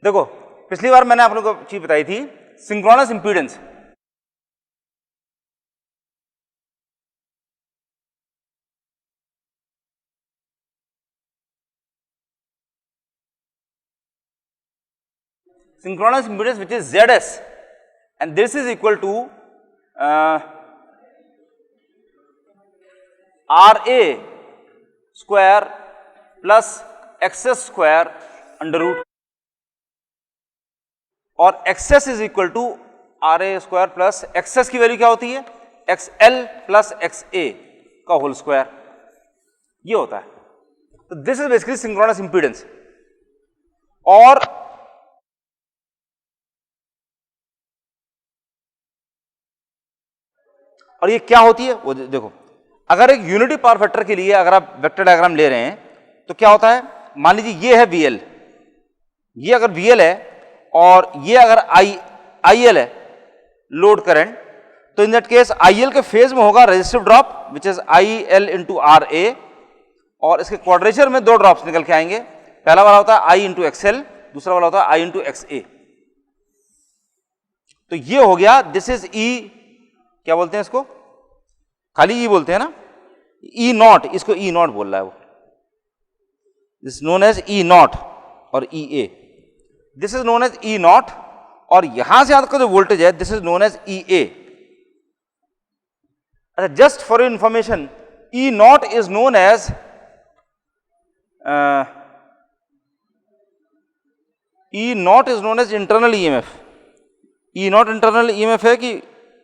देखो पिछली बार मैंने आप लोगों को चीज बताई थी, synchronous impedance. Synchronous impedance which is ZS, and this is equal to RA square plus XS square under root, और XS is equal to RA square plus XS की वैल्यू क्या होती है, XL plus XA का whole square, ये होता है। तो this is basically synchronous impedance. और ये क्या होती है वो देखो, अगर एक यूनिटी पावर फैक्टर के लिए अगर आप वेक्टर डायग्राम ले रहे हैं तो क्या होता है, मान लीजिए ये है VL, ये अगर VL है और ये अगर IL है लोड करंट, तो इन दैट केस IL के फेज में होगा resistive drop which is IL into RA, और इसके क्वाड्रेचर में दो ड्रॉप्स निकल के आएंगे, पहला वाला होता है I इंटू XL, दूसरा वाला होता है I इंटू XA। तो ये हो गया, दिस इज E, क्या बोलते हैं इसको, खाली E बोलते हैं ना, E नॉट, इसको E नॉट बोल रहा है वो, this known as E naught और EA, this is known as E naught, और यहां से आपका जो वोल्टेज है this is known as EA। अच्छा, just for your information, E naught is known as E naught is known as internal EMF। E naught internal EMF है कि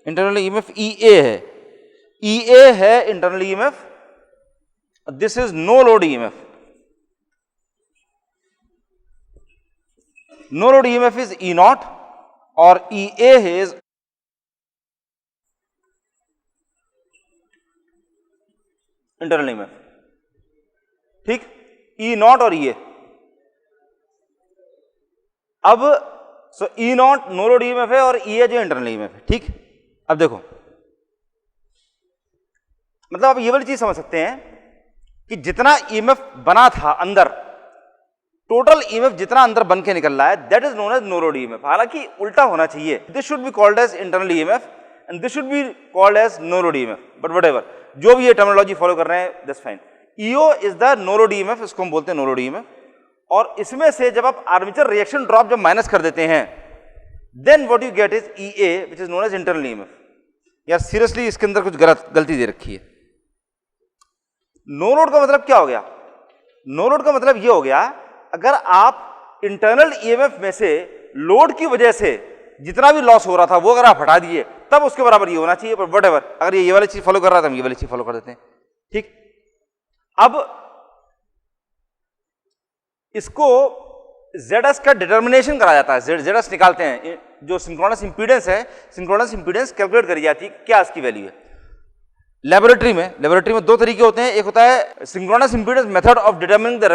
internal EMF EA है, EA है internal EMF, this is no load EMF। No load EMF is E naught और EA is internal EMF, ठीक, E naught और EA। अब so E naught no load EMF है और EA जो internal EMF है, ठीक। अब देखो, मतलब आप ये वाली चीज समझ सकते हैं कि जितना EMF बना था अंदर, टोटल EMF जितना अंदर बन के निकल रहा है, that is known as no load EMF। हालांकि उल्टा होना चाहिए, this should be called as internal EMF and this should be called as no load EMF, but whatever, जो भी ये टर्मिनोलॉजी फॉलो कर रहे हैं that's fine. EO is the no load EMF, इसको हम बोलते हैं नो लोड EMF, और इसमें से जब आप आर्मेचर रिएक्शन ड्रॉप जब माइनस कर देते हैं, then what you get is EA which is known as internal EMF। यार सीरियसली इसके अंदर कुछ गलती दे रखी है। नो लोड का मतलब क्या हो गया, नो लोड का मतलब ये हो गया, अगर आप इंटरनल EMF में से लोड की वजह से जितना भी लॉस हो रहा था वो अगर आप हटा दिए, तब उसके बराबर ये होना चाहिए, बट व्हाटएवर, अगर ये वाली चीज फॉलो कर रहा था हम ये वाली चीज फॉलो कर देते हैं, ठीक। अब इसको ZS का डिटर्मिनेशन करा जाता है, ZS निकालते हैं, जो सिंक्रोनस इंपीडेंस है, सिंक्रोनस इंपीडेंस कैलकुलेट करी जाती है, क्या इसकी वैल्यू है। लेबोरेटरी में दो तरीके होते हैं, एक होता है synchronous impedance method of determining the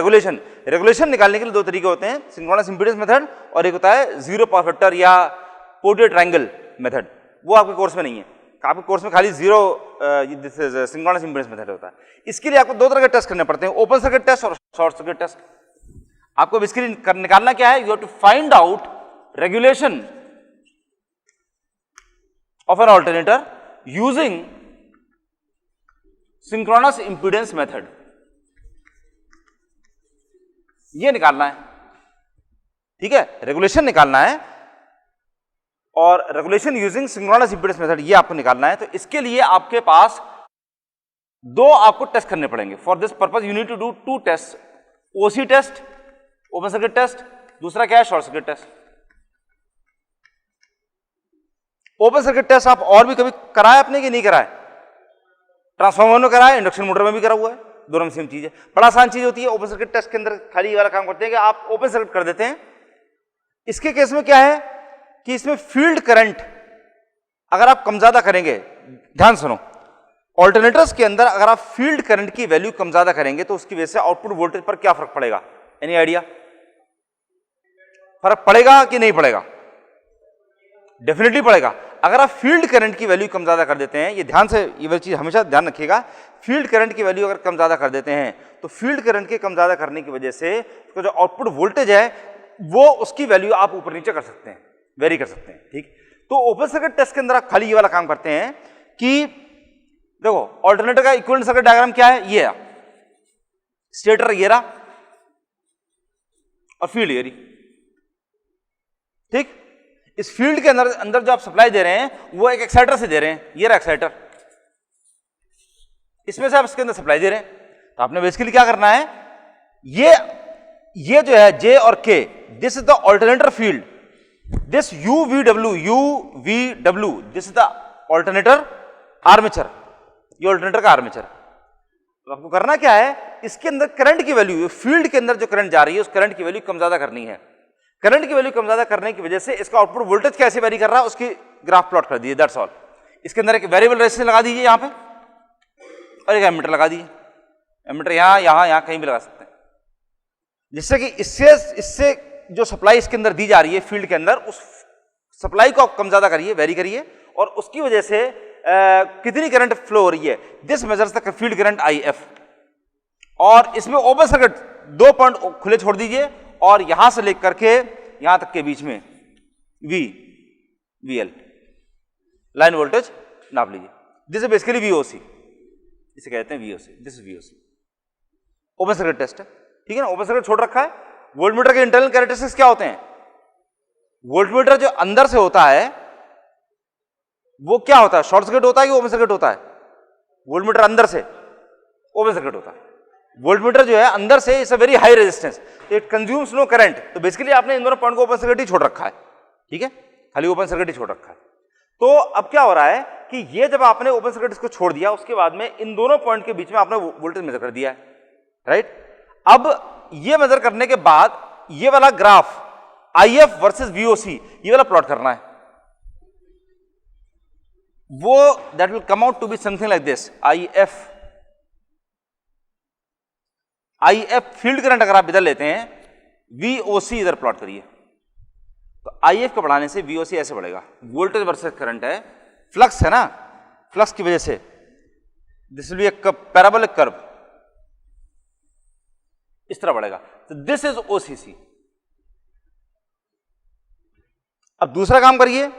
regulation निकालने के लिए दो तरीके होते हैं, सिंक्रोनस इंपीडेंस मेथड, और एक होता है जीरो पावर फैक्टर या पोर्टियर ट्रायंगल मेथड। वो आपके कोर्स में नहीं है, आपके कोर्स में खाली जीरो सिंक्रोनस इंपीडेंस मेथड होता है। इसके लिए आपको दो तरह के टेस्ट करने पड़ते हैं, ओपन सर्किट टेस्ट और शॉर्ट सर्किट टेस्ट। आपको इसके लिए निकालना क्या है, you have to find out regulation of an alternator using synchronous impedance method, ये निकालना है, ठीक है, रेगुलेशन निकालना है, और regulation using synchronous impedance method ये आपको निकालना है। तो इसके लिए आपके पास दो आपको टेस्ट करने पड़ेंगे। For this purpose you need to do two test, OC test, open circuit test, दूसरा क्या है, short circuit test. Open circuit test आप और भी कभी कराए आपने कि नहीं कराए, ट्रांसफार्मर में करा है, इंडक्शन मोटर में भी करा हुआ है, दोनों में सेम चीज है, बड़ा आसान चीज होती है। ओपन सर्किट टेस्ट के अंदर खाली ये वाला काम करते हैं कि आप ओपन सर्किट कर देते हैं। इसके केस में क्या है कि इसमें फील्ड करंट अगर आप कम ज्यादा करेंगे, ध्यान सुनो, ऑल्टरनेटर्स के अंदर अगर आप फील्ड करंट की वैल्यू कम ज्यादा करेंगे तो उसकी वजह से आउटपुट वोल्टेज पर क्या फर्क पड़ेगा, एनी आइडिया, फर्क पड़ेगा कि नहीं पड़ेगा, डेफिनेटली पड़ेगा। अगर आप फील्ड करंट की वैल्यू कम ज्यादा कर देते हैं, ये ध्यान से, ये वाली चीज हमेशा ध्यान रखिएगा, फील्ड करंट की वैल्यू अगर कम ज्यादा कर देते हैं तो फील्ड करंट के कम ज्यादा करने की वजह से उसका जो आउटपुट वोल्टेज है वो उसकी वैल्यू आप ऊपर नीचे कर सकते हैं, वेरी कर सकते हैं, ठीक। तो ओपन सर्किट टेस्ट के अंदर आप खाली ये वाला काम करते हैं कि देखो ऑल्टरनेटर का इक्विवेलेंट सर्किट डायग्राम क्या है, ये है, स्टेटर ये रहा और फील्ड ये रही, ठीक। इस फील्ड के अंदर जो आप सप्लाई दे रहे हैं वो एक एक्साइटर से दे रहे हैं, ये रहा एक्साइटर, इसमें से आप इसके अंदर सप्लाई दे रहे हैं। तो आपने बेसिकली क्या करना है, ये जो है J और K, this is the alternator field, this UVW, this is the alternator armature, ये ऑल्टरनेटर का आर्मेचर। तो आपको करना क्या है, इसके अंदर करंट की वैल्यू, फील्ड के अंदर जो करंट जा रही है उस करंट की वैल्यू कम ज्यादा करनी है। करंट की वैल्यू कम ज्यादा करने की वजह से इसका आउटपुट वोल्टेज कैसे वेरी कर रहा है उसकी ग्राफ प्लॉट कर दीजिए, दैट्स ऑल। इसके अंदर एक वेरिएबल रेजिस्टेंस लगा दीजिए यहां पे और एक एमीटर लगा दीजिए, एमीटर यहां कहीं भी लगा सकते हैं, जिससे कि इससे जो सप्लाई इसके अंदर दी जा रही है फील्ड के अंदर, उस सप्लाई को आप कम ज्यादा करिए, वेरी करिए, और उसकी वजह से कितनी करंट फ्लो हो रही है, this measures the field current IF। और इसमें ओपन सर्किट 2 पॉइंट खुले छोड़ दीजिए और यहां से लेकर के यहां तक के बीच में VL लाइन वोल्टेज नाप लीजिए, दिस इज बेसिकली VOC, इसे कहते हैं VOC, this is VOC। Open circuit test है, ठीक है ना, ओपन सर्किट छोड़ रखा है। वोल्टमीटर के इंटरनल कैरेक्टरिस्टिक्स क्या होते हैं, वोल्टमीटर जो अंदर से होता है वो क्या होता है, शॉर्ट सर्किट होता है कि ओपन सर्किट होता है, वोल्टमीटर अंदर से ओपन सर्किट होता है। वोल्टमीटर जो है अंदर से is a very high resistance, it consumes no current. तो बेसिकली आपने इन दोनों पॉइंट को ओपन सर्किट ही छोड़ रखा है, ठीक है, खाली ओपन सर्किट ही छोड़ रखा है। तो अब क्या हो रहा है कि ये जब आपने ओपन सर्किट इसको छोड़ दिया, उसके बाद में इन दोनों पॉइंट के बीच में आपने वोल्टेज मेजर कर दिया है, राइट। अब ये मेजर करने के बाद ये वाला ग्राफ IF वर्सेस VOC ये वाला प्लॉट करना है, वो that will come out to be something like this, IF field current अगर आप इधर लेते हैं, VOC इधर प्लॉट करिए, तो IF को बढ़ाने से VOC ऐसे बढ़ेगा, वोल्टेज वर्सेस करंट है, फ्लक्स है ना, फ्लक्स की वजह से this will be A parabolic curve, इस तरह बढ़ेगा। तो दिस इज OCC। अब दूसरा काम करिए,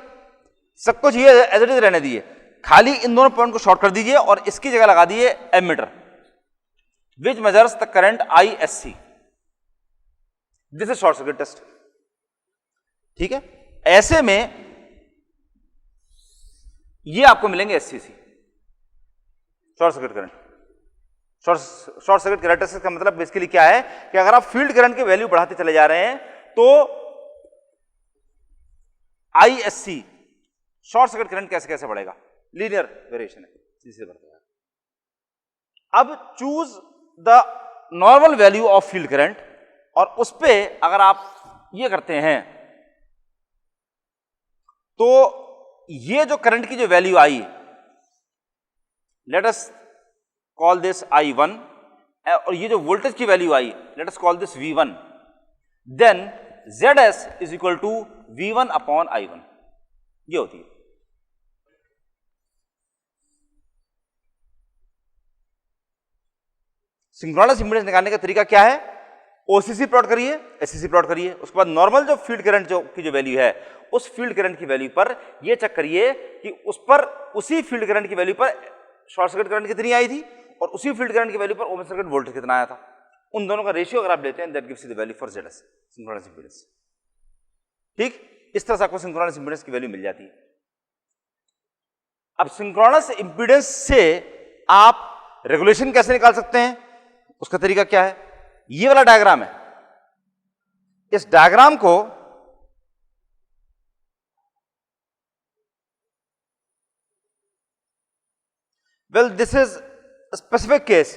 सब कुछ ये एज इट इज रहने दीजिए, खाली इन दोनों पॉइंट को शॉर्ट कर दीजिए और इसकी जगह लगा दीजिए ammeter which measures the current ISC, this is short circuit test, ठीक है। ऐसे में ये आपको मिलेंगे SCC, short circuit current. Short circuit characteristics का मतलब बेसिकली क्या है कि अगर आप फील्ड करंट की वैल्यू बढ़ाते चले जा रहे हैं तो ISC शॉर्ट सर्किट करंट कैसे कैसे बढ़ेगा, लीनियर वेरिएशन है, सीधे बढ़ता है। अब choose the normal value of field current और उस पे अगर आप ये करते हैं तो ये जो करंट की जो वैल्यू आई, let us call this I1, और ये जो वोल्टेज की वैल्यू आई let us call this V1, then ZS is equal to V1 upon I1, ये होती है। सिंक्रोनस इंपेडेंस निकालने का तरीका क्या है, OCC प्लॉट करिए, SCC प्लॉट करिए, उसके बाद नॉर्मल जो फील्ड करंट की जो वैल्यू है उस फील्ड करंट की वैल्यू पर ये चेक करिए कि उस पर उसी फील्ड करंट की वैल्यू पर शॉर्ट सर्किट करंट कितनी आई थी और उसी फील्ड करंट की वैल्यू पर ओपन सर्किट वोल्टेज कितना आया था, उन दोनों का रेशियो अगर आप लेते हैं that gives the value for ZS, synchronous impedance. ठीक, इस तरह से आपको सिंक्रोनस इंपेडेंस की वैल्यू मिल जाती है। अब सिंक्रोनस इंपेडेंस से आप रेगुलेशन कैसे निकाल सकते हैं, उसका तरीका क्या है, ये वाला डायग्राम है, इस डायग्राम को well this is specific case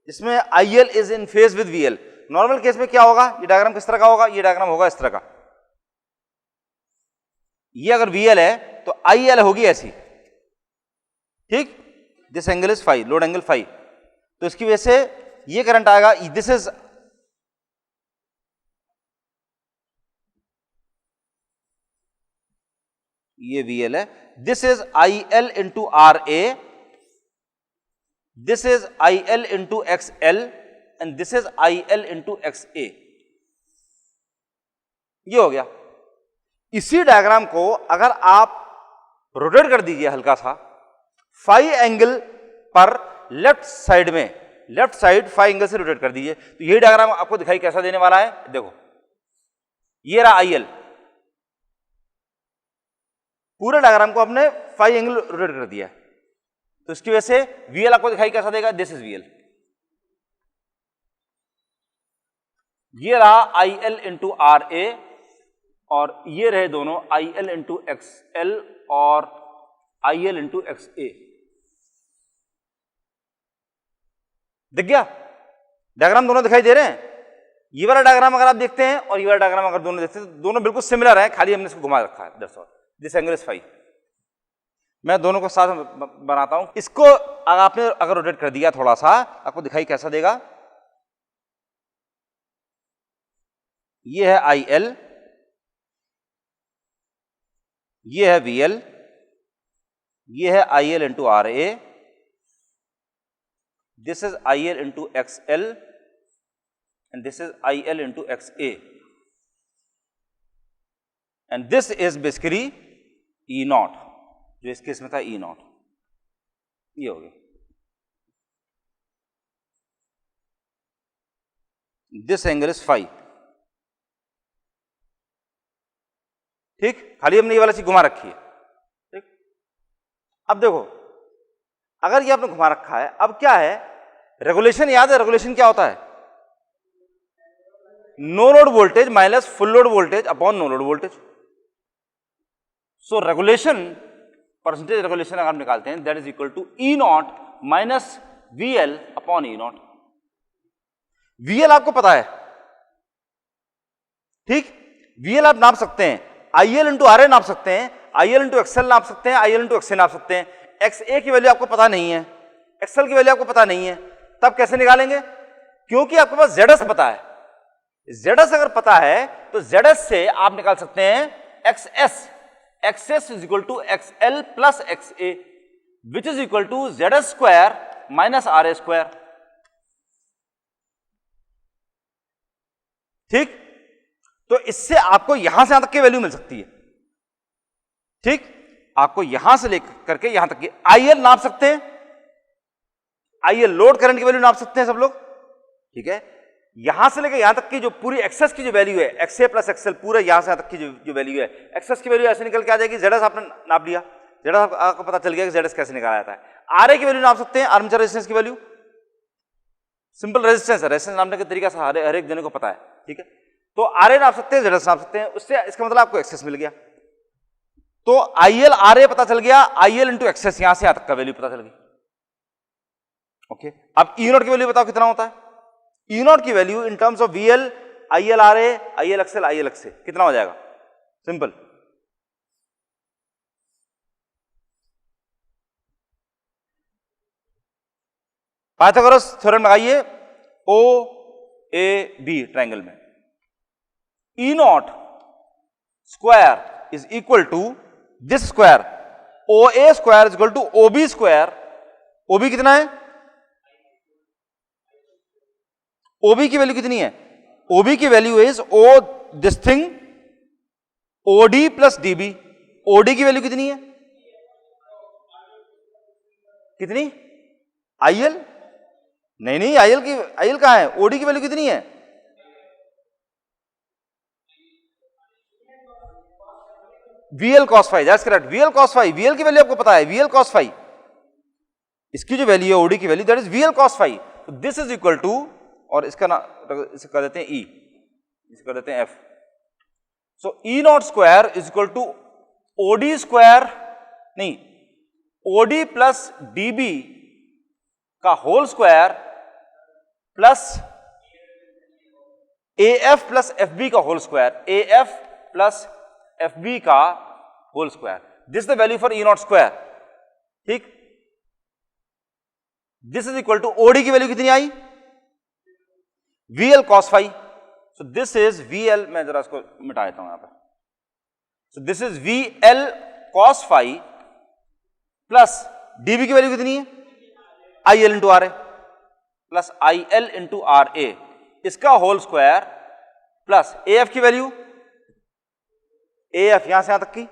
जिसमें IL is in phase with VL। Normal case में क्या होगा, ये डायग्राम किस तरह का होगा, ये डायग्राम होगा इस तरह का, ये अगर VL है तो IL होगी ऐसी, ठीक, this angle is phi, load angle phi, तो इसकी वजह से ये करंट आएगा, दिस इज ये VL है, this is IL into RA, this is IL into XL and this is IL into XA। ये हो गया। इसी डायग्राम को अगर आप रोटेट कर दीजिए हल्का सा, फाई एंगल पर लेफ्ट साइड में, लेफ्ट साइड फाई एंगल से रोटेट कर दीजिए, तो ये डायग्राम आपको दिखाई कैसा देने वाला है। देखो ये रहा आईएल, पूरे डायग्राम को हमने फाई एंगल रोटेट कर दिया है, तो इसकी वजह से वीएल आपको दिखाई कैसा देगा। This is VL. ये रहा आईएल इंटू आर ए, और ये रहे दोनों आईएल इंटू एक्सएल और आईएल इंटू एक्स ए। दिख गया? डायग्राम दोनों दिखाई दे रहे हैं। ये वाला डायग्राम अगर आप देखते हैं और ये वाला डायग्राम अगर दोनों देखते हैं तो दोनों बिल्कुल सिमिलर है, खाली हमने इसको घुमा रखा है। That's all. This angle is phi. मैं दोनों को साथ बनाता हूं। इसको आपने अगर रोटेट कर दिया थोड़ा सा, आपको दिखाई कैसा देगा। ये है आई एल, ये है वी एल, ये है I L into R A, this is I L into X L and this is I L into X A, and this is basically E naught, जो इस केस में था ई not. ये हो गया। This angle is phi. ठीक, खाली हमने ये वाला चीज घुमा रखी है। ठीक, अब देखो अगर ये आपने घुमा रखा है, अब क्या है, रेगुलेशन याद है। रेगुलेशन क्या होता है? No load voltage minus full load voltage upon no load voltage. So regulation, percentage regulation अगर आप निकालते हैं, that is equal to E not minus V L upon E not. V L आपको पता है, ठीक, वी एल आप नाप सकते हैं, आई एल इंटू आर ए नाप सकते हैं, आई एल इंटू एक्सएल नाप सकते हैं, आई एल इंटू एक्सए नाप सकते हैं। एक्स ए की वैल्यू आपको पता नहीं है, एक्सएल की वैल्यू आपको पता नहीं है, तब कैसे निकालेंगे? क्योंकि आपके पास जेडएस पता है। जेडएस अगर पता है तो जेडएस से आप निकाल सकते हैं XS. XS is equal to XL plus XA, which is equal to ZS square minus R A square. ठीक, तो इससे आपको यहां से यहां तक की वैल्यू मिल सकती है। ठीक, आपको यहां से लेकर करके यहां तक की आईएल नाप सकते हैं, आईएल लोड करंट की वैल्यू नाप सकते हैं सब लोग। ठीक है, यहां से लेकर यहां तक की जो पूरी एक्सेस की जो वैल्यू है, एक्सए प्लस एक्सएल, पूरे यहां से यहां तक की जो वैल्यू है, एक्सेस की वैल्यू ऐसे निकल के आ जाएगी। जेडएस आपने नाप लिया, जेडएस आपको पता चल गया कि जेडएस कैसे निकाला जाता है। आरए की वैल्यू नाप सकते हैं, आर्मेचर रेजिस्टेंस की वैल्यू, सिंपल रेजिस्टेंस है, रेजिस्टेंस नापने का तरीका हर एक जने को पता है। ठीक है, तो आरए नाप सकते हैं, जेडएस नाप सकते हैं, उससे इसका मतलब आपको एक्सेस मिल गया। तो आईएल आरए पता चल गया, आईएल इंटू एक्सेस यहां से यहां तक का वैल्यू पता चल गई। ओके, अब ई नॉट की वैल्यू बताओ कितना होता है? ई नॉट की value in terms of VL, IL RA, IL XL, IL XA कितना हो जाएगा? सिंपल, पाइथागोरस थ्योरम लगाइए ओ ए बी ट्रायंगल में। E naught square is equal to this square, O A square is equal to O B square. OB कितना है? OB की value कितनी है? ओबी की value is O this thing OD plus DB. OD की value कितनी है? कितनी? आईएल? नहीं, आईएल कहां है? ओडी की वैल्यू कितनी है? VL cos phi, that's correct, VL cos phi. VL की वैल्यू आपको पता है, वीएल कॉस फाई। इसकी जो वैल्यू है ओडी की value, that is VL cos phi. This is equal to, और इसका ना इसे कर देते हैं ई, इसे कर देते हैं F. So E naught square is equal to OD square, नहीं, ओडी प्लस डीबी का whole square plus AF plus FB का whole square, AF plus FB का whole square. This the value for E naught square. ठीक, this is equal to OD की value कितनी आई? VL cos phi. So this is VL, मैं जरा इसको मिटा देता हूं यहां पर। So this is VL cos phi plus DB की वैल्यू कितनी है? IL into R A plus IL into R A, इसका होल स्क्वायर प्लस एएफ की वैल्यू ए एफ यहां से यहां तक की,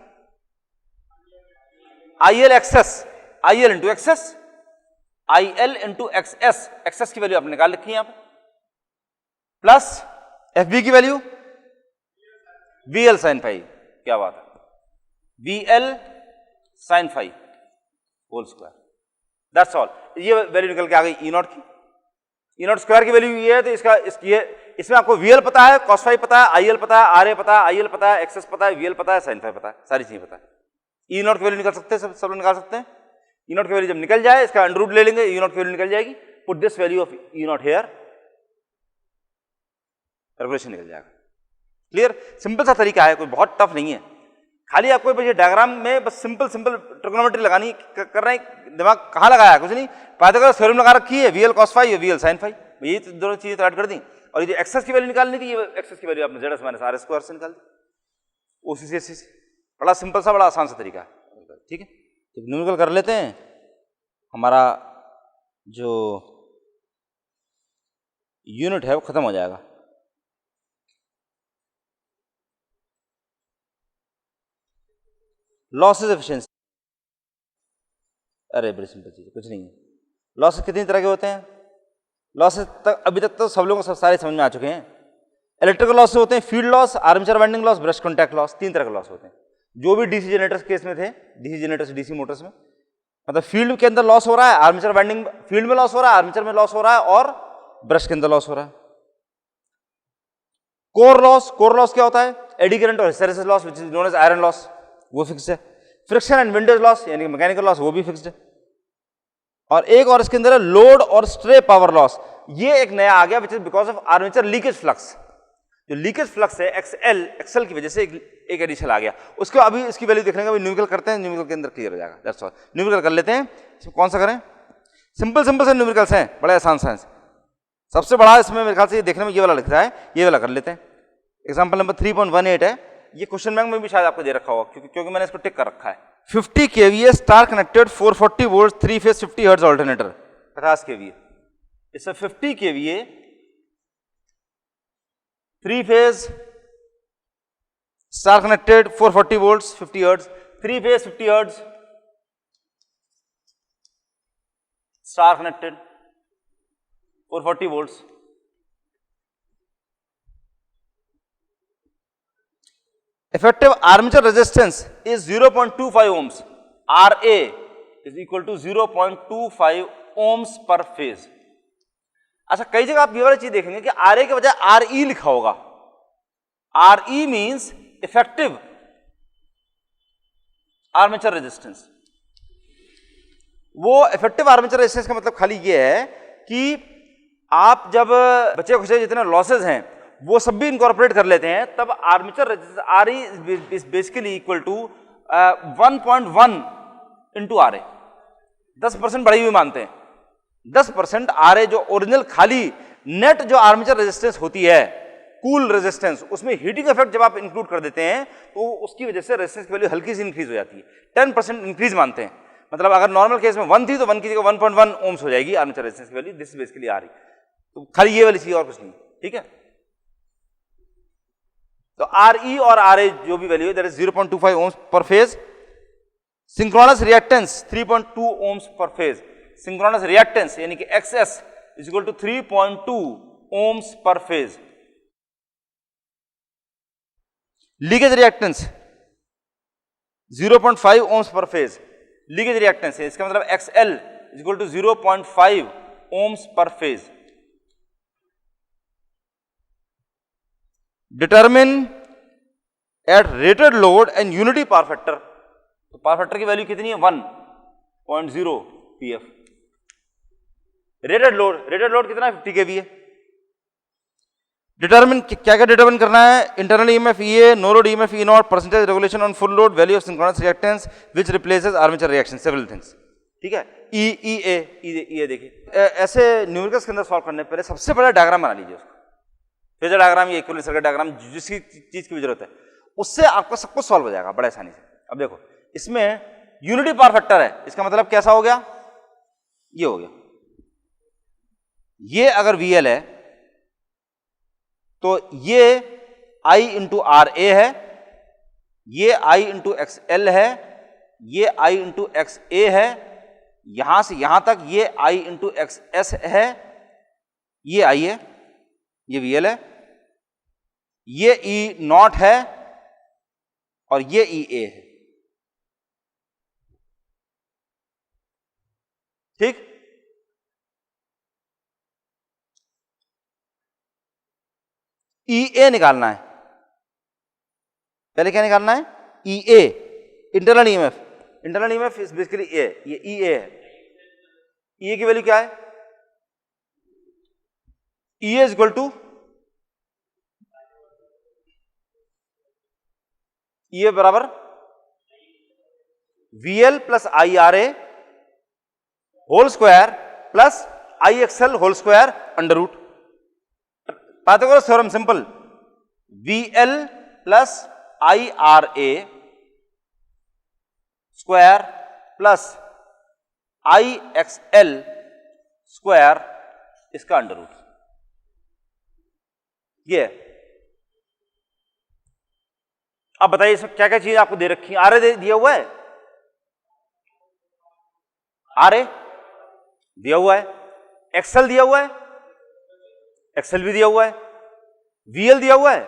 I L XS, I L into XS, I L into XS, XS की वैल्यू आपने निकाल रखी है यहां पर, प्लस एफ बी की value V L sine five, क्या बात है, V L sine five whole square, that's all. ये वैल्यू निकल के आ गई ई नॉट की, ई नॉट स्क्वायर की वैल्यू ये है, तो इसका इसमें आपको वी एल पता है, कॉस फाइव पता है, आई एल पता है, आर ए पता है, आई एल पता है, एक्सेस पता है, वी एल पता है, साइन फाइव पता है, सारी चीजें पता है। ई नॉट की वैल्यु निकाल सकते हैं, सब लोग निकाल सकते हैं। ई नॉट की वैल्यू जब निकल जाए इसका अंडर रूट ले लेंगे, ई नॉट की वैल्यू निकल जाएगी, put this value of E not here, calculation निकल जाएगा। क्लियर, सिंपल सा तरीका है, कोई बहुत टफ नहीं है, खाली आपको ये डायग्राम में बस सिंपल ट्रिग्नोमेट्री लगानी कर रहे हैं, दिमाग कहाँ लगाया कुछ नहीं, पाइथागोरस थ्योरम लगा रखी है, V L cos five, we L sine five, ये दोनों चीजें तो ऐड कर दी, और ये एक्सेस की वैल्यू निकालनी थी, ये एक्सेस की वैल्यू आपने Z S minus R square से निकाल दी, ओसी से। बड़ा सिंपल सा, बड़ा आसान सा तरीका है, ठीक है। तो न्यूमेरिकल कर लेते हैं, हमारा जो यूनिट है वो खत्म हो जाएगा। लॉसेस एफिशिएंसी, अरे बड़ी सिंपल चीज है, कुछ नहीं है। लॉसेस कितनी तरह के होते हैं, लॉसेस तक अभी तक तो सब लोगों को सारे समझ में आ चुके हैं। इलेक्ट्रिकल लॉस होते हैं field loss, armature winding loss, brush contact loss, तीन तरह के लॉस होते हैं जो भी डीसी जनरेटर्स केस में थे, डीसी जनरेटर्स डीसी मोटर्स में, मतलब फील्ड के अंदर लॉस हो रहा है, आर्मेचर वाइंडिंग फील्ड में लॉस हो रहा है, आर्मेचर में लॉस हो रहा है, और ब्रश के अंदर लॉस हो रहा है। कोर लॉस क्या होता है, एडी करंट और hysteresis loss which is known as iron loss, वो फिक्स्ड है। फ्रिक्शन एंड विंडेज लॉस यानी कि मैकेनिकल लॉस, वो भी फिक्स्ड है। और एक और इसके अंदर है लोड और स्ट्रे पावर लॉस, ये एक नया आ गया which is because of armature leakage flux, जो लीकेज फ्लक्स है एक्सएल की वजह से एक एडिशन आ गया, उसको अभी इसकी वैल्यू देखने का न्यूमेरिकल करते हैं, न्यूमेरिकल के अंदर क्लियर हो जाएगा, दैट्स ऑल। न्यूमेरिकल कर लेते हैं, इसमें कौन सा करें, सिंपल से न्यूमेरिकल्स हैं, बड़े आसान साइंस। सबसे बड़ा इसमें मेरे ख्याल से ये देखने में ये वाला लिख रहा है, ये वाला कर लेते हैं। एग्जाम्पल नंबर 3.18 है, ये क्वेश्चन बैंक में भी शायद आपको दे रखा होगा, क्योंकि मैंने इसको टिक कर रखा है। 50 kVA star connected 440 volt 3 phase 50 hertz alternator, 50 kVA, इससे 50 kVA 3 phase star connected 440 volts 50 hertz, 3 phase 50 hertz star connected 440 volts. Effective armature resistance is 0.25 ohms. RA is equal to 0.25 ohms per phase. अच्छा, कई जगह आप ये वाली चीज देखेंगे कि RA के बजाय RE लिखा होगा। RE means effective armature resistance. वो effective armature resistance का मतलब खाली ये है कि आप जब बचे खुचे जितने लॉसेज हैं वो सब भी इनकॉर्पोरेट कर लेते हैं, तब armature resistance RE is basically equal to 1.1 into RA, 10% बढ़ी हुई मानते हैं। 10% RA जो ओरिजिनल खाली नेट जो आर्मेचर रेजिस्टेंस होती है, कूल रेजिस्टेंस, उसमें हीटिंग इफेक्ट जब आप इंक्लूड कर देते हैं तो उसकी वजह से रेजिस्टेंस की वैल्यू हल्की सी इंक्रीज हो जाती है, 10% इंक्रीज मानते हैं। मतलब अगर नॉर्मल केस में 1 थी तो 1 की जगह 1.1 ओम्स हो जाएगी आर्मेचर रेजिस्टेंस की वैल्यू, दिस बेसिकली RE। तो खाली ये वाली चीज और कुछ नहीं, ठीक है। तो RE और RA जो भी वैल्यू है that is 0.25 ohms per phase. Synchronous reactance 3.2 ohms per phase. Synchronous reactance यानी कि XS is equal to 3.2 ohms per phase. Leakage reactance 0.5 ohms per phase, leakage reactance है, इसका मतलब XL is equal to 0.5 ohms per phase. Determine at rated load and unity power factor, तो power factor की value कितनी है 1.0 pf। Rated load कितना है 50 kVA। Determine क्या डिटरमिन करना है, internal EMF EA, no load EMF E naught, percentage regulation on full load, value of synchronous reactance which replaces armature reaction, several things, ठीक है। EA देखिए, ऐसे न्यूमेरिकल्स के अंदर सॉल्व करने पहले सबसे पहले डायग्राम बना लीजिए, उसको फेजर डायग्राम या इक्विवेलेंट सर्किट डायग्राम, जिसकी चीज की भी जरूरत है, उससे आपका सब कुछ सॉल्व हो जाएगा बड़े आसानी से। अब देखो इसमें यूनिटी पावर फैक्टर है, इसका मतलब कैसा हो गया, ये हो गया, ये अगर VL है तो ये I इंटू RA है, ये I इंटू एक्स एल है, ये I इंटू एक्स ए है, यहां से यहां तक ये I इंटू एक्स एस है, ये I है, ये VL है, ये E नॉट है और ये EA है। ठीक, EA निकालना है। पहले क्या निकालना है? EA, internal EMF. Internal EMF is basically a, ये EA है। EA की वैल्यू क्या है? EA is equal to EA बराबर VL plus IRA whole square plus IXL whole square under root. Pythagoras theorem simple, VL plus IRA square plus IXL square इसका under root. ये अब बताइए इसमें क्या क्या चीज आपको दे रखी है? आरए दिया हुआ है, आरए दिया हुआ है, एक्सएल दिया हुआ है, एक्सएल भी दिया हुआ है, वीएल दिया हुआ है,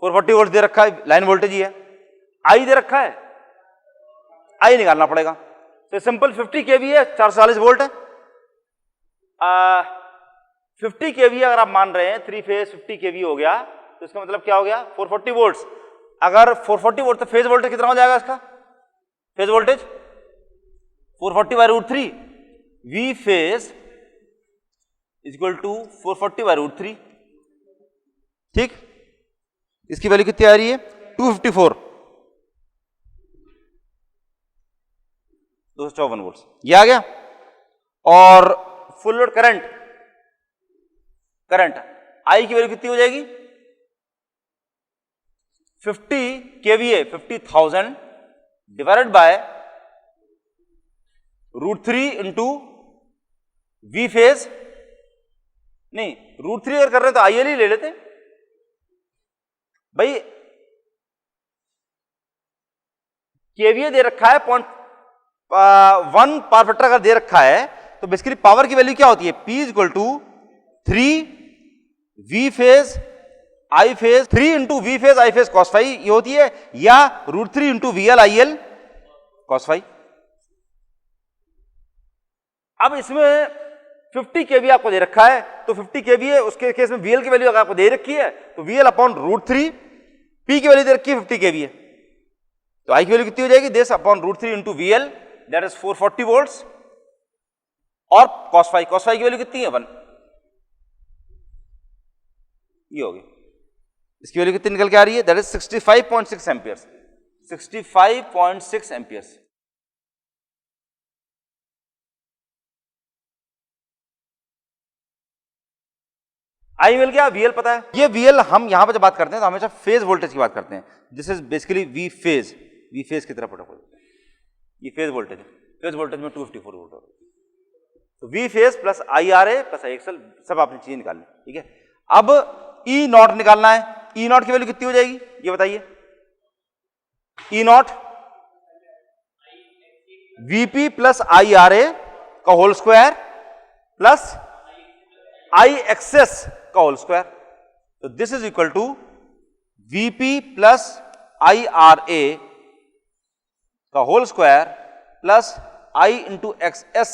440 वोल्ट दे रखा है, लाइन वोल्टेज ही है, आई दे रखा है, आई निकालना पड़ेगा। तो सिंपल 50 केवी है, 440 वोल्ट है। 50 केवी अगर आप मान रहे हैं, 3 फेज 50 केवी हो गया, तो इसका मतलब क्या हो गया? 440 वोल्ट्स। अगर 440 वोल्ट तो फेज वोल्टेज कितना हो जाएगा इसका? Phase voltage 440 by root 3, V phase equal to 440 by root 3। ठीक, इसकी वैल्यू कितनी आ रही है? 254, 254 वोल्ट ये आ गया। और full load current, current I की वैल्यू कितनी हो जाएगी? 50 KVA, 50,000 divided by root 3 into V phase, नहीं रूट 3 अगर कर रहे हैं तो आईएल ही ले लेते भाई। केवीए दे रखा है 0.1 पावर फैक्टर अगर दे रखा है तो बेसिकली पावर की वैल्यू क्या होती है? P is equal to 3 V phase I phase, 3 into V phase I phase cos phi ये होती है, या रूट 3 इंटू VL IL कॉस फाई। अब इसमें 50 केवी आपको दे रखा है, तो 50 केवी है, उसके केस में VL की वैल्यू अगर आपको दे रखी है तो VL अपॉन रूट 3, P की वैल्यू दे रखी है 50 केवी है, तो आई की वैल्यू कितनी हो जाएगी? This upon root 3 into VL, that is 440 volts, और कॉस फाई की वैल्यू कितनी है? 1। ये होगी, इसकी वैल्यू कितनी निकल के आ रही है? That is 65.6 amperes, 65.6 amperes. I VL क्या? VL पता है। ये VL हम यहां पर जब बात करते हैं तो हमेशा फेज वोल्टेज की बात करते हैं। This is basically V phase की तरफ फटाफट, ये फेज वोल्टेज है, फेज वोल्टेज में 254 वोल्ट होगा। तो V phase plus IRA plus IXL सब आपने चीजें निकालनी, ठीक है। अब E नॉट निकालना है, E नॉट की वैल्यू कितनी हो जाएगी ये बताइए? E naught VP plus IRA का होल स्क्वायर प्लस IXS का होल स्क्वायर, तो this is equal to VP plus IRA का whole square plus I into XS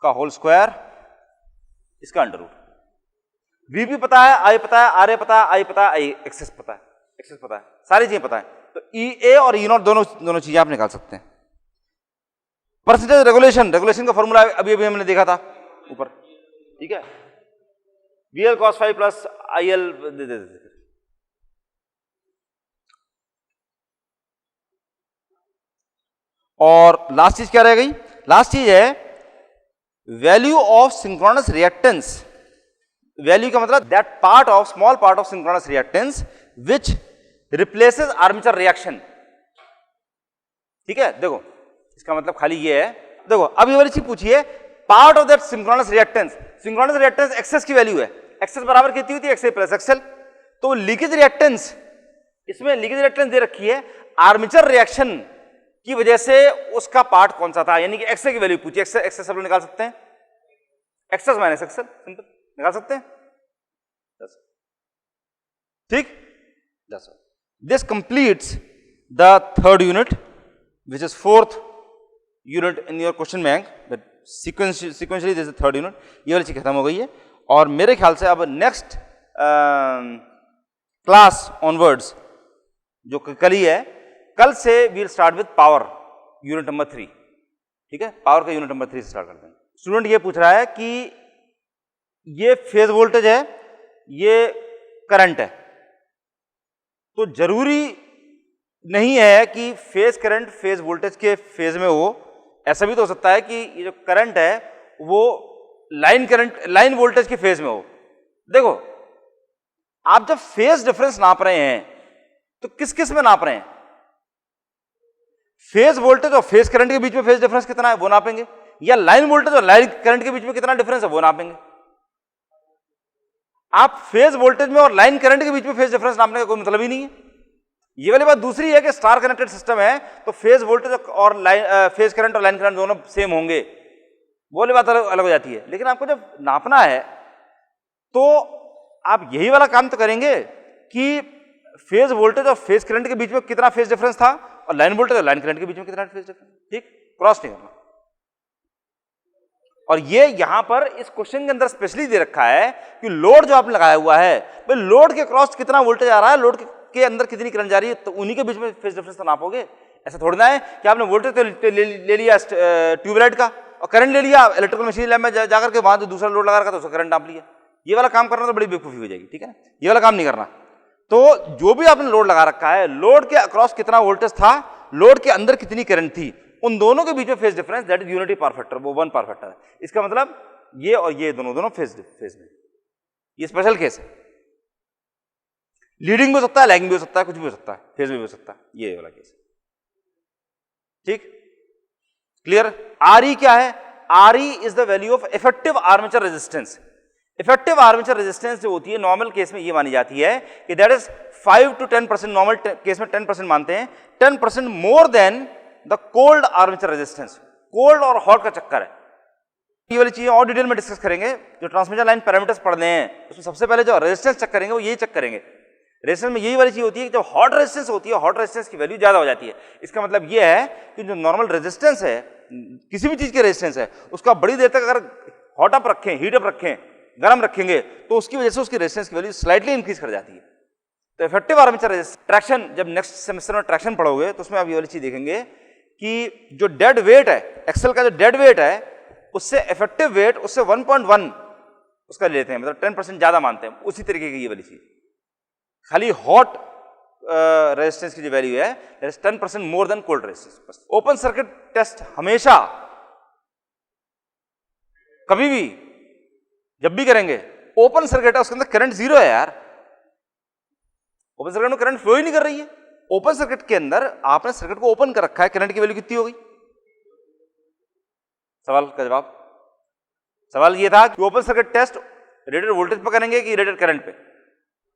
का होल स्क्वायर इसका अंडर रूट। VP पता है, I पता है, RA पता है, I पता है, IXS पता है, XS पता है, सारी चीजें पता है, तो EA और E नॉट दोनों चीजें आप निकाल सकते हैं। परसेंटेज रेगुलेशन का फॉर्मूला अभी हमने देखा था ऊपर, ठीक है। VL cos phi plus IL और लास्ट चीज क्या रह गई? लास्ट चीज है value of synchronous reactance. Value का मतलब that part of small part of synchronous reactance which replaces armature reaction, ठीक है। देखो इसका मतलब खाली ये है, देखो अब ये वाली चीज पूछिए, part of that synchronous reactance XS की वैल्यू है, एक्सेस बराबर कितनी होती है? XA plus XL। तो लीकेज रिएक्टेंस इसमें लीकेज रिएक्टेंस दे रखी है, आर्मेचर रिएक्शन की वजह से उसका पार्ट कौन सा था, यानी कि एक्सए की वैल्यू पूछी, एक्सए सब लोग निकाल सकते हैं, एक्सएस माइनस एक्सएल सिंपल निकाल सकते हैं, ठीक। This completes the third unit which is fourth unit in your question bank, but sequentially this is third unit, ये वाली चीज खत्म हो गई है। और मेरे ख्याल से अब नेक्स्ट क्लास ऑनवर्ड्स जो कल ही है, कल से we'll start with power unit number 3, ठीक है, पावर का यूनिट नंबर 3 से स्टार्ट करते हैं। स्टूडेंट ये पूछ रहा है कि ये फेज वोल्टेज है, ये करंट है, तो जरूरी नहीं है कि फेज करंट फेज वोल्टेज के फेज में हो, ऐसा भी तो हो सकता है कि ये जो करंट है वो लाइन करंट लाइन वोल्टेज के फेज में हो। देखो आप जब फेज डिफरेंस नाप रहे हैं तो किस किस में नाप रहे हैं, फेज वोल्टेज और फेज करंट के बीच में फेज डिफरेंस कितना है वो नापेंगे, या लाइन वोल्टेज और लाइन करंट के बीच में कितना डिफरेंस है वो नापेंगे। आप फेज वोल्टेज में और लाइन करंट के बीच में फेज डिफरेंस नापने का कोई मतलब ही नहीं है। ये वाली बात दूसरी है कि स्टार कनेक्टेड सिस्टम है तो फेज वोल्टेज और फेज करंट और लाइन करंट दोनों सेम होंगे, वो वाली बात अलग हो जाती है। लेकिन आपको जब नापना है तो आप यही वाला काम तो करेंगे कि फेज वोल्टेज और फेज करंट के बीच में कितना फेज डिफरेंस था और लाइन वोल्टेज और लाइन करंट के बीच में कितना फेज डिफरेंस, ठीक, क्रॉस नहीं करना। और ये यहां पर इस क्वेश्चन के अंदर स्पेशली दे रखा है कि लोड जो आपने लगाया हुआ है, भाई लोड के क्रॉस कितना वोल्टेज आ रहा है, लोड के अंदर कितनी करंट जा रही है, तो उन्हीं के बीच में फेज डिफरेंस तो नापोगे। ऐसा थोड़ी ना है कि आपने वोल्टेज तो ले लिया ट्यूबलाइट का और करंट ले लिया इलेक्ट्रिकल मशीन लैब में जाकर के, वहां जो दूसरा लोड लगा रखा था उसका करंट नाप लिया। ये वाला काम करना तो बड़ी बेवकूफी हो जाएगी, ठीक है ना, ये वाला काम नहीं करना। तो जो भी आपने लोड लगा रखा है, लोड के अक्रॉस कितना वोल्टेज था, लोड के अंदर कितनी करंट थी, उन दोनों के बीच में phase difference, that is unity power factor, वो 1 पावर फैक्टर है। इसका मतलब ये और ये दोनों फेज में, ये स्पेशल केस है। लीडिंग भी हो सकता है, लैगिंग भी हो सकता है, कुछ भी हो सकता है, फेज में भी हो सकता है, ये वाला केस, ठीक, क्लियर। आरई क्या है, RE is the value of effective armature resistance. Effective armature resistance जो होती है नॉर्मल केस में ये मानी जाती है कि that is 5 to 10%, normal case में 10% मानते हैं, 10% more then the cold armature resistance. Cold और हॉट का चक्कर है, ये वाली चीजें और डिटेल में डिस्कस करेंगे। जो ट्रांसमिशन लाइन पैरामीटर्स पढ़ने हैं उसमें सबसे पहले जो रेजिस्टेंस चेक करेंगे वो यही चेक करेंगे। रेजिस्टेंस में यही वाली चीज होती है कि जब हॉट रेजिस्टेंस होती है, हॉट रेजिस्टेंस की वैल्यू ज्यादा हो जाती है। इसका मतलब ये है कि जो नॉर्मल रेजिस्टेंस है, किसी भी चीज के रेजिस्टेंस है, उसका बड़ी देर तक अगर हॉट अप रखें, हीट अप रखें, गर्म रखेंगे तो उसकी वजह से उसकी रेजिस्टेंस की वैल्यू स्लाइटली इंक्रीज कर जाती है। तो इफेक्टिव आर्मेचर रेजिस्टेंस, ट्रैक्शन, जब नेक्स्ट सेमेस्टर में ट्रैक्शन पढ़ोगे तो उसमें आप ये वाली चीज देखेंगे कि जो डेड वेट है, एक्सेल का जो डेड वेट है, उससे इफेक्टिव वेट उससे 1.1 उसका लेते हैं, मतलब 10% ज्यादा मानते हैं। उसी तरीके की ये वाली चीज, खाली हॉट रेजिस्टेंस की जो वैल्यू है that is 10% more than cold resistance. Open circuit test हमेशा कभी भी जब भी करेंगे, ओपन सर्किट है उसके अंदर करंट जीरो है यार, ओपन सर्किट में करंट फ्लो ही नहीं कर रही है। ओपन सर्किट के अंदर आपने सर्किट को ओपन कर रखा है, करंट की वैल्यू कितनी हो गई? सवाल का जवाब, सवाल ये था कि open circuit test rated voltage पर करेंगे कि रेटेड करंट पे।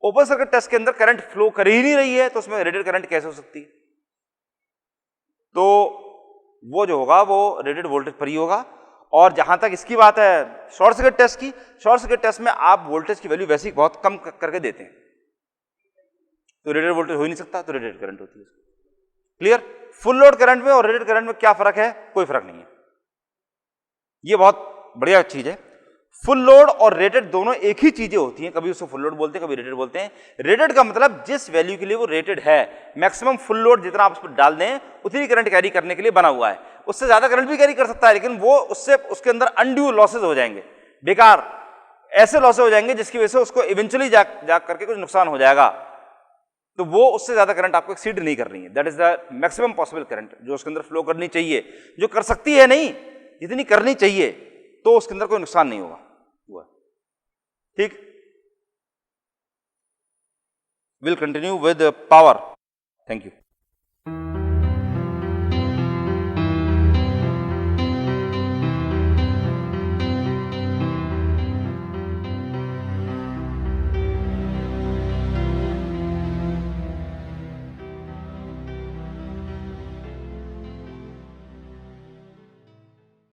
ओपन सर्किट टेस्ट के अंदर करंट फ्लो कर ही नहीं रही है तो उसमें रेटेड करंट कैसे हो सकती है? तो वो जो होगा वो रेटेड वोल्टेज पर ही होगा। और जहां तक इसकी बात है शॉर्ट सर्किट टेस्ट की, शॉर्ट सर्किट टेस्ट में आप वोल्टेज की वैल्यू वैसे ही बहुत कम करके देते हैं, तो रेटेड वोल्टेज हो ही नहीं सकता, तो रेटेड करंट होती है। क्लियर। फुल लोड करंट में और रेटेड करंट में क्या फर्क है? कोई फर्क नहीं है। ये बहुत बढ़िया चीज है। फुल लोड और रेटेड दोनों एक ही चीजें होती हैं, कभी उसको फुल लोड बोलते हैं, कभी रेटेड बोलते हैं। रेटेड का मतलब जिस वैल्यू के लिए वो रेटेड है, मैक्सिमम फुल लोड जितना आप उस पर डाल दें उतनी करंट कैरी करने के लिए बना हुआ है। उससे ज्यादा करंट भी कैरी कर सकता है, लेकिन वो उससे उसके अंदर अनड्यू लॉसेज हो जाएंगे, बेकार ऐसे लॉसेज हो जाएंगे जिसकी वजह से उसको इवेंचुअली जा करके कुछ नुकसान हो जाएगा। तो वो उससे ज्यादा करंट आपको एक्सीड नहीं कर रही है। That is the maximum possible current जो उसके अंदर फ्लो करनी चाहिए, जो कर सकती है नहीं, जितनी करनी चाहिए, तो उसके अंदर कोई नुकसान नहीं होगा। ठीक। Will continue with power. Thank you.